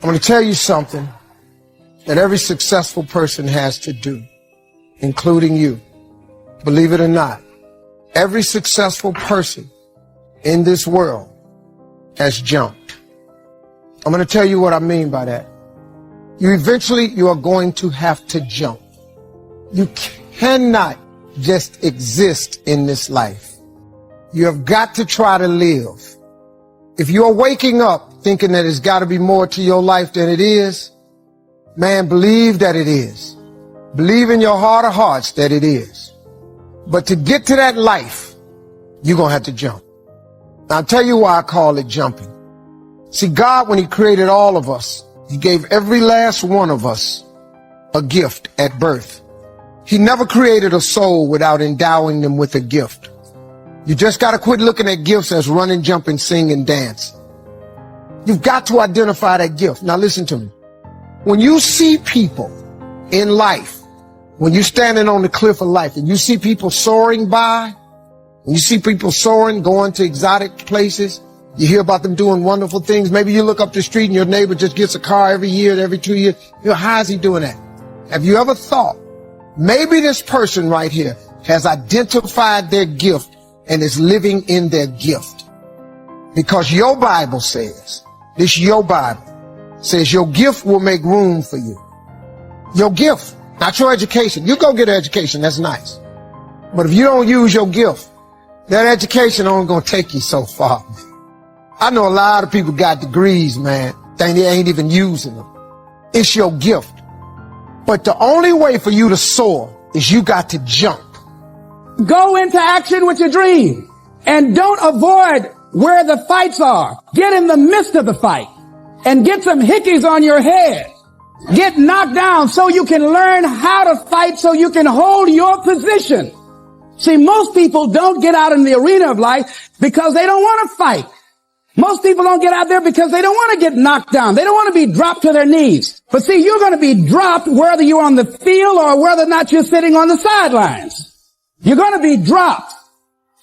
I'm going to tell you something that every successful person has to do, including you. Believe it or not, every successful person in this world has jumped. I'm going to tell you what I mean by that. You are going to have to jump. You cannot just exist in this life. You have got to try to live. If you're waking up thinking that it's got to be more to your life than it is, man, believe that it is. Believe in your heart of hearts that it is. But to get to that life, you're going to have to jump. Now, I'll tell you why I call it jumping. See, God, when he created all of us, he gave every last one of us a gift at birth. He never created a soul without endowing them with a gift. You just got to quit looking at gifts as run and jump and sing and dance. You've got to identify that gift. Now listen to me. When you see people in life, when you're standing on the cliff of life and you see people soaring by, when you see people soaring, going to exotic places, you hear about them doing wonderful things. Maybe you look up the street and your neighbor just gets a car every year, every 2 years. How is he doing that? Have you ever thought, maybe this person right here has identified their gift and is living in their gift? Because your Bible says, your Bible says your gift will make room for you. Your gift, not your education. You go get an education, that's nice. But if you don't use your gift, that education only gonna take you so far. I know a lot of people got degrees, man. They ain't even using them. It's your gift. But the only way for you to soar is you got to jump. Go into action with your dream. And don't avoid where the fights are. Get in the midst of the fight. And get some hickeys on your head. Get knocked down so you can learn how to fight, so you can hold your position. See, most people don't get out in the arena of life because they don't want to fight. Most people don't get out there because they don't want to get knocked down. They don't want to be dropped to their knees. But see, you're going to be dropped whether you're on the field or whether or not you're sitting on the sidelines. You're going to be dropped.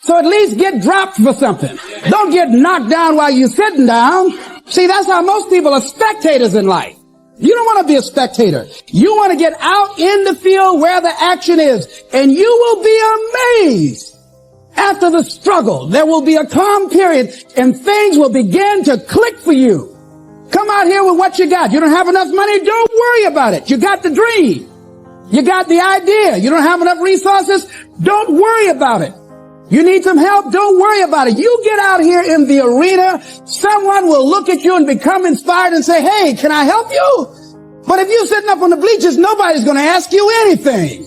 So at least get dropped for something. Don't get knocked down while you're sitting down. See, that's how most people are spectators in life. You don't want to be a spectator. You want to get out in the field where the action is. And you will be amazed. After the struggle, there will be a calm period and things will begin to click for you. Come out here with what you got. You don't have enough money? Don't worry about it. You got the dream. You got the idea. You don't have enough resources? Don't worry about it. You need some help? Don't worry about it. You get out here in the arena, someone will look at you and become inspired and say, hey, can I help you? But if you're sitting up on the bleachers, nobody's going to ask you anything.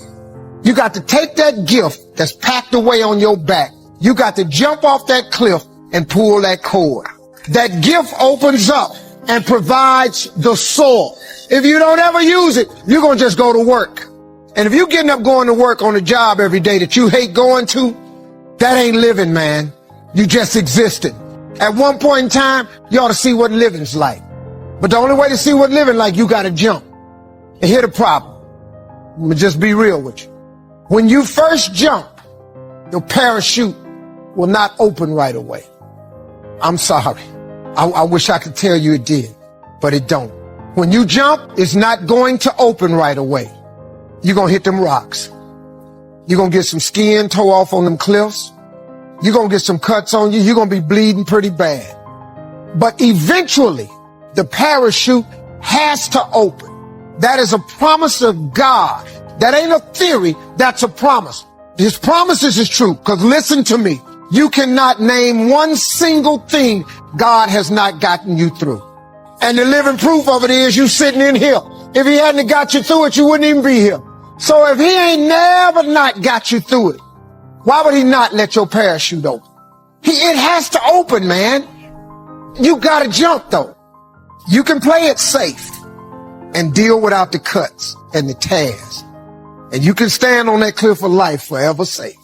You got to take that gift that's packed away on your back. You got to jump off that cliff and pull that cord. That gift opens up and provides the soil. If you don't ever use it, you're going to just go to work. And if you're getting up going to work on a job every day that you hate going to, that ain't living, man. You just existed. At one point in time, you ought to see what living's like. But the only way to see what living like, you got to jump. And here's the problem. Let me just be real with you. When you first jump, your parachute will not open right away. I'm sorry. I wish I could tell you it did, but it don't. When you jump, it's not going to open right away. You're going to hit them rocks. You're going to get some skin tore off on them cliffs. You're going to get some cuts on you. You're going to be bleeding pretty bad. But eventually, the parachute has to open. That is a promise of God. That ain't a theory, that's a promise. His promises is true, because listen to me. You cannot name one single thing God has not gotten you through. And the living proof of it is you sitting in here. If he hadn't got you through it, you wouldn't even be here. So if he ain't never not got you through it, why would he not let your parachute open? It has to open, man. You gotta jump though. You can play it safe and deal without the cuts and the tears. And you can stand on that cliff of life forever safe.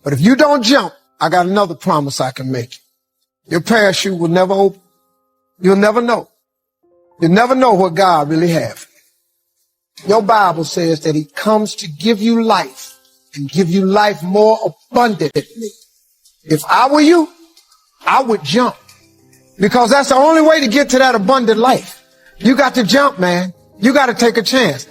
But if you don't jump, I got another promise I can make you. Your parachute will never open. You'll never know. You'll never know what God really has. Your Bible says that he comes to give you life and give you life more abundantly. If I were you, I would jump, because that's the only way to get to that abundant life. You got to jump, man. You got to take a chance.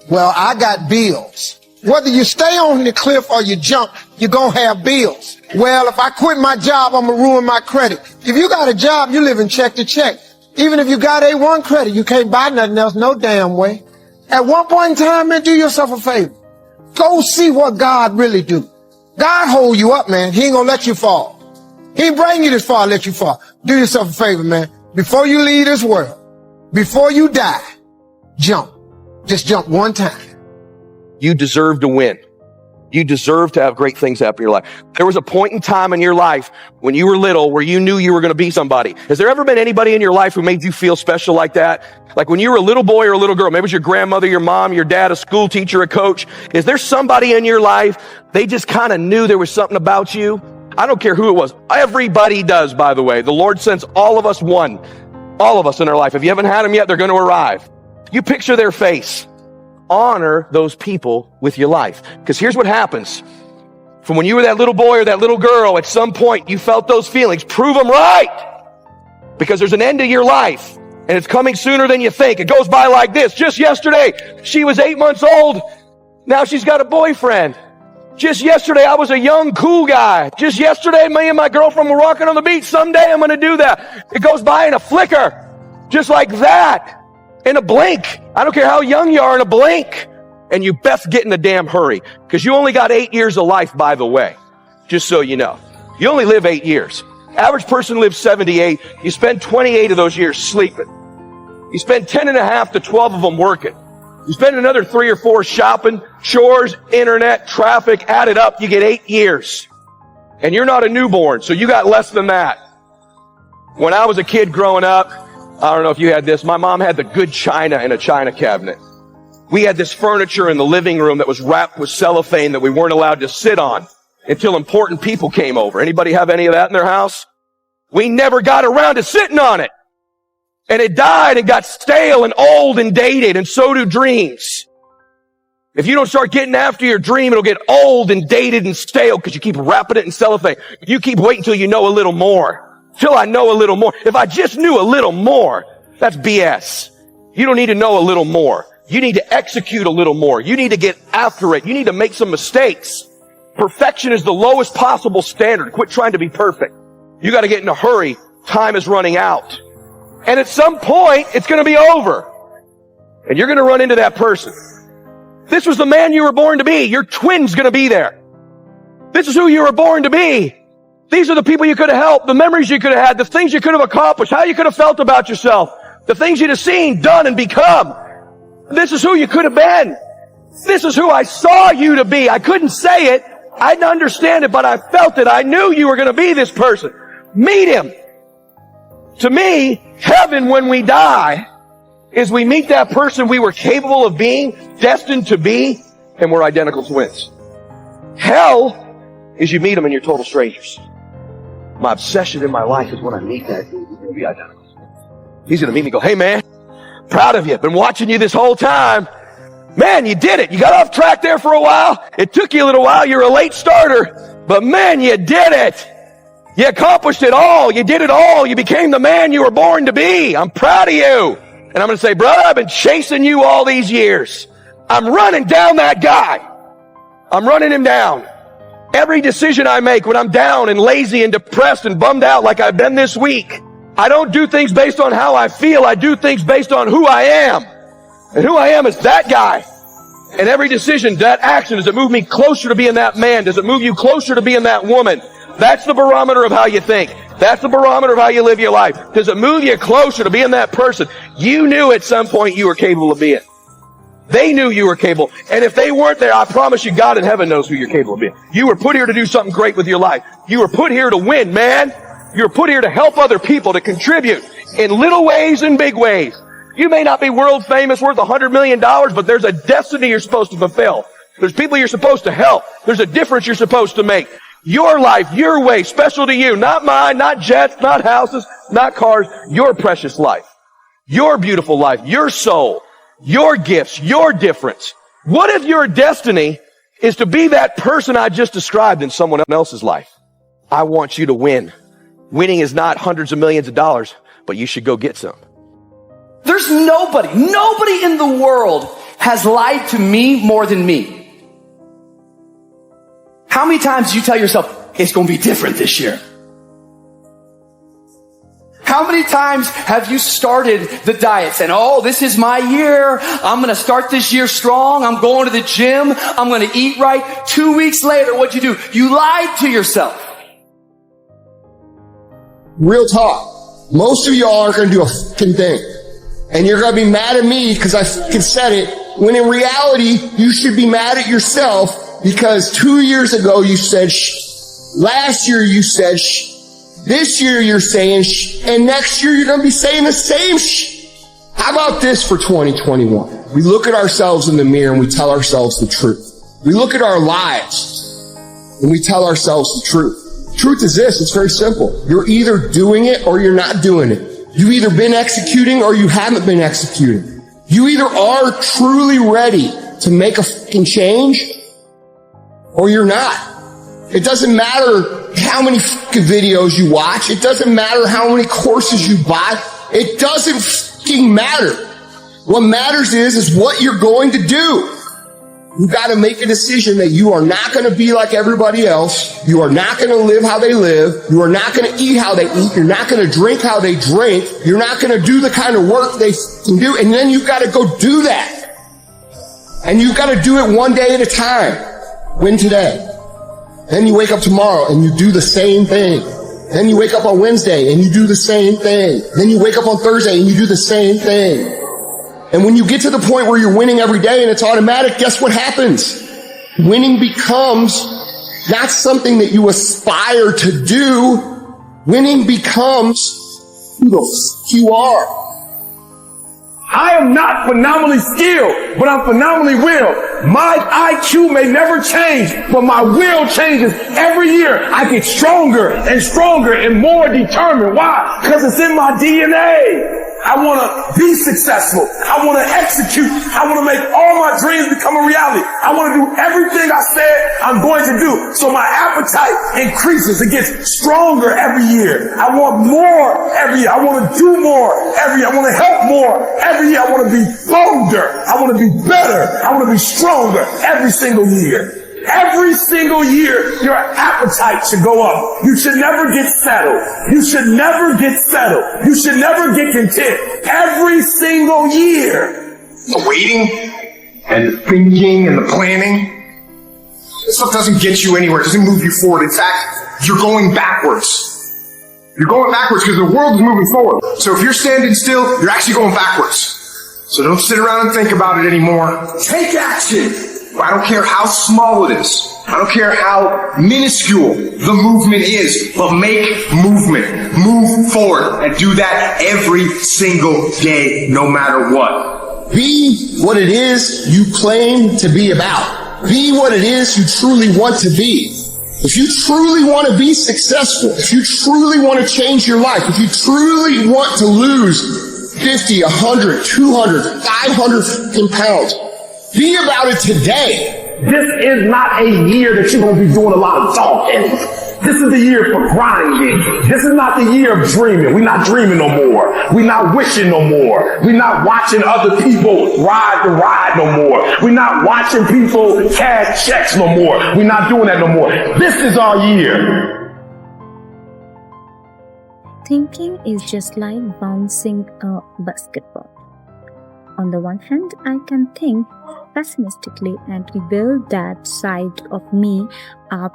Well, I got bills. Whether you stay on the cliff or you jump, you're going to have bills. Well, if I quit my job, I'm going to ruin my credit. If you got a job, you live in check to check. Even if you got A1 credit, you can't buy nothing else no damn way. At one point in time, man, do yourself a favor. Go see what God really do. God hold you up, man. He ain't going to let you fall. He ain't bring you this far to let you fall. Do yourself a favor, man. Before you leave this world, before you die, jump. Just jump one time. You deserve to win. You deserve to have great things happen in your life. There was a point in time in your life when you were little where you knew you were going to be somebody. Has there ever been anybody in your life who made you feel special like that? Like when you were a little boy or a little girl, maybe it was your grandmother, your mom, your dad, a school teacher, a coach. Is there somebody in your life, they just kind of knew there was something about you? I don't care who it was. Everybody does, by the way. The Lord sends all of us one. All of us in our life. If you haven't had them yet, they're going to arrive. You picture their face. Honor those people with your life. Because here's what happens. From when you were that little boy or that little girl, at some point you felt those feelings. Prove them right. Because there's an end to your life. And it's coming sooner than you think. It goes by like this. Just yesterday, she was 8 months old. Now she's got a boyfriend. Just yesterday, I was a young, cool guy. Just yesterday, me and my girlfriend were walking on the beach. Someday I'm going to do that. It goes by in a flicker. Just like that. In a blink. I don't care how young you are, in a blink. And you best get in a damn hurry. Because you only got 8 years of life, by the way. Just so you know. You only live 8 years. Average person lives 78. You spend 28 of those years sleeping. You spend 10 and a half to 12 of them working. You spend another 3 or 4 shopping, chores, internet, traffic, add it up, you get 8 years. And you're not a newborn, so you got less than that. When I was a kid growing up, I don't know if you had this, my mom had the good china in a china cabinet. We had this furniture in the living room that was wrapped with cellophane that we weren't allowed to sit on until important people came over. Anybody have any of that in their house? We never got around to sitting on it. And it died and got stale and old and dated, and so do dreams. If you don't start getting after your dream, it'll get old and dated and stale because you keep wrapping it in cellophane. You keep waiting till you know a little more. Till I know a little more. If I just knew a little more, that's BS. You don't need to know a little more. You need to execute a little more. You need to get after it. You need to make some mistakes. Perfection is the lowest possible standard. Quit trying to be perfect. You got to get in a hurry. Time is running out. And at some point, it's going to be over. And you're going to run into that person. This was the man you were born to be. Your twin's going to be there. This is who you were born to be. These are the people you could have helped, the memories you could have had, the things you could have accomplished, how you could have felt about yourself, the things you'd have seen, done, and become. This is who you could have been. This is who I saw you to be. I couldn't say it. I didn't understand it, but I felt it. I knew you were going to be this person. Meet him. To me, heaven when we die is we meet that person we were capable of being, destined to be, and we're identical twins. Hell is you meet them and you're total strangers. My obsession in my life is when I meet that dude, he's going to be identical. He's going to meet me and go, hey man, proud of you. Been watching you this whole time. Man, you did it. You got off track there for a while. It took you a little while. You're a late starter. But man, you did it. You accomplished it all. You did it all. You became the man you were born to be. I'm proud of you. And I'm going to say, brother, I've been chasing you all these years. I'm running down that guy. I'm running him down. Every decision I make when I'm down and lazy and depressed and bummed out like I've been this week, I don't do things based on how I feel. I do things based on who I am. And who I am is that guy. And every decision, that action, does it move me closer to being that man? Does it move you closer to being that woman? That's the barometer of how you think. That's the barometer of how you live your life. Does it move you closer to being that person you knew at some point you were capable of being? They knew you were capable. And if they weren't there, I promise you God in heaven knows who you're capable of being. You were put here to do something great with your life. You were put here to win, man. You were put here to help other people, to contribute in little ways and big ways. You may not be world famous, worth $100 million, but there's a destiny you're supposed to fulfill. There's people you're supposed to help. There's a difference you're supposed to make. Your life, your way, special to you. Not mine, not jets, not houses, not cars. Your precious life. Your beautiful life. Your soul. Your gifts. Your difference. What if your destiny is to be that person I just described in someone else's life? I want you to win. Winning is not hundreds of millions of dollars, but you should go get some. There's nobody in the world has lied to me more than me. How many times do you tell yourself, it's going to be different this year? How many times have you started the diet saying, oh, this is my year. I'm going to start this year strong. I'm going to the gym. I'm going to eat right. 2 weeks later, what'd you do? You lied to yourself. Real talk. Most of y'all aren't going to do a fucking thing. And you're going to be mad at me because I fucking said it. When in reality, you should be mad at yourself because 2 years ago you said shh. Last year you said shh. This year you're saying shh. And next year you're going to be saying the same shh. How about this for 2021? We look at ourselves in the mirror and we tell ourselves the truth. We look at our lives and we tell ourselves the truth. Truth is this, it's very simple. You're either doing it or you're not doing it. You've either been executing or you haven't been executing. You either are truly ready to make a fucking change or you're not. It doesn't matter how many fucking videos you watch. It doesn't matter how many courses you buy. It doesn't fucking matter. What matters is what you're going to do. You got to make a decision that you are not going to be like everybody else. You are not going to live how they live. You are not going to eat how they eat. You're not going to drink how they drink. You're not going to do the kind of work they can do. And then you've got to go do that. And you've got to do it one day at a time. Win today. Then you wake up tomorrow and you do the same thing. Then you wake up on Wednesday and you do the same thing. Then you wake up on Thursday and you do the same thing. And when you get to the point where you're winning every day and it's automatic, guess what happens? Winning becomes not something that you aspire to do. Winning becomes who the f*** you are. I am not phenomenally skilled, but I'm phenomenally willed. My IQ may never change, but my will changes every year. I get stronger and stronger and more determined. Why? Because it's in my DNA. I want to be successful. I want to execute. I want to make all my dreams become a reality. I want to do everything I said I'm going to do. So my appetite increases. It gets stronger every year. I want more every year. I want to do more every year. I want to help more every year. I want to be bolder. I want to be better. I want to be stronger every single year. Every single year, your appetite should go up. You should never get settled. You should never get settled. You should never get content. Every single year. The waiting and the thinking and the planning, this stuff doesn't get you anywhere. It doesn't move you forward. In fact, you're going backwards. You're going backwards because the world is moving forward. So if you're standing still, you're actually going backwards. So don't sit around and think about it anymore. Take action. I don't care how small it is. I don't care how minuscule the movement is, but make movement. Move forward and do that every single day, no matter what. Be what it is you claim to be about. Be what it is you truly want to be. If you truly want to be successful, if you truly want to change your life, if you truly want to lose 50, 100, 200, 500 pounds, be about it today. This is not a year that you're going to be doing a lot of talking. This is the year for grinding. This is not the year of dreaming. We're not dreaming no more. We're not wishing no more. We're not watching other people ride the ride no more. We're not watching people cash checks no more. We're not doing that no more. This is our year. Thinking is just like bouncing a basketball. On the one hand, I can think pessimistically and build that side of me up.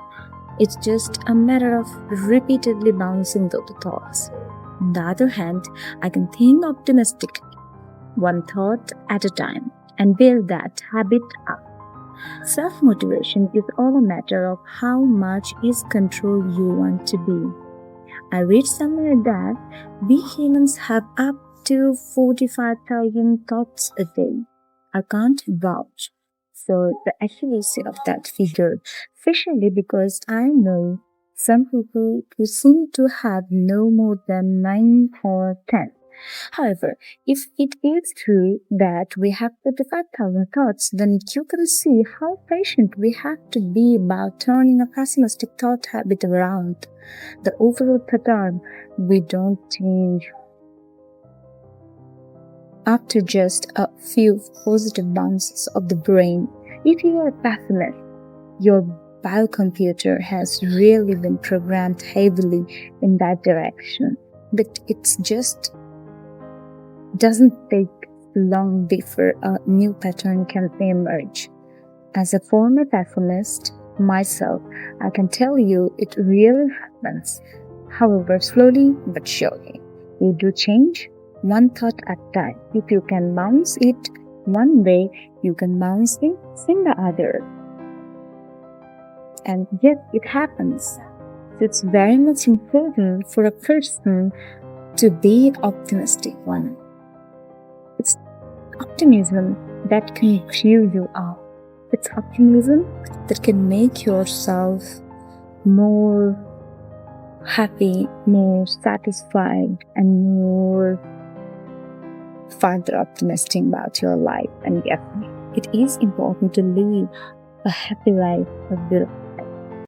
It's just a matter of repeatedly bouncing those thoughts. On the other hand, I can think optimistically, one thought at a time, and build that habit up. Self-motivation is all a matter of how much is control you want to be. I read somewhere that we humans have up to 45,000 thoughts a day. I can't vouch for the accuracy of that figure, especially because I know some people who seem to have no more than 9 or 10. However, if it is true that we have 45,000 thoughts, then you can see how patient we have to be about turning a pessimistic thought habit around. The overall pattern we don't change. after just a few positive bounces of the brain. If you are a pessimist, your biocomputer has really been programmed heavily in that direction. But it's just doesn't take long before a new pattern can emerge. As a former pessimist myself, I can tell you it really happens. However, slowly but surely. You do change one thought at a time. If you can bounce it one way, you can bounce it in the other. And yes, it happens. So it's very much important for a person to be an optimistic one. It's optimism that can cheer you up. It's optimism that can make yourself more happy, more satisfied, and more further optimistic about your life. And yes, it is important to live a happy life, a beautiful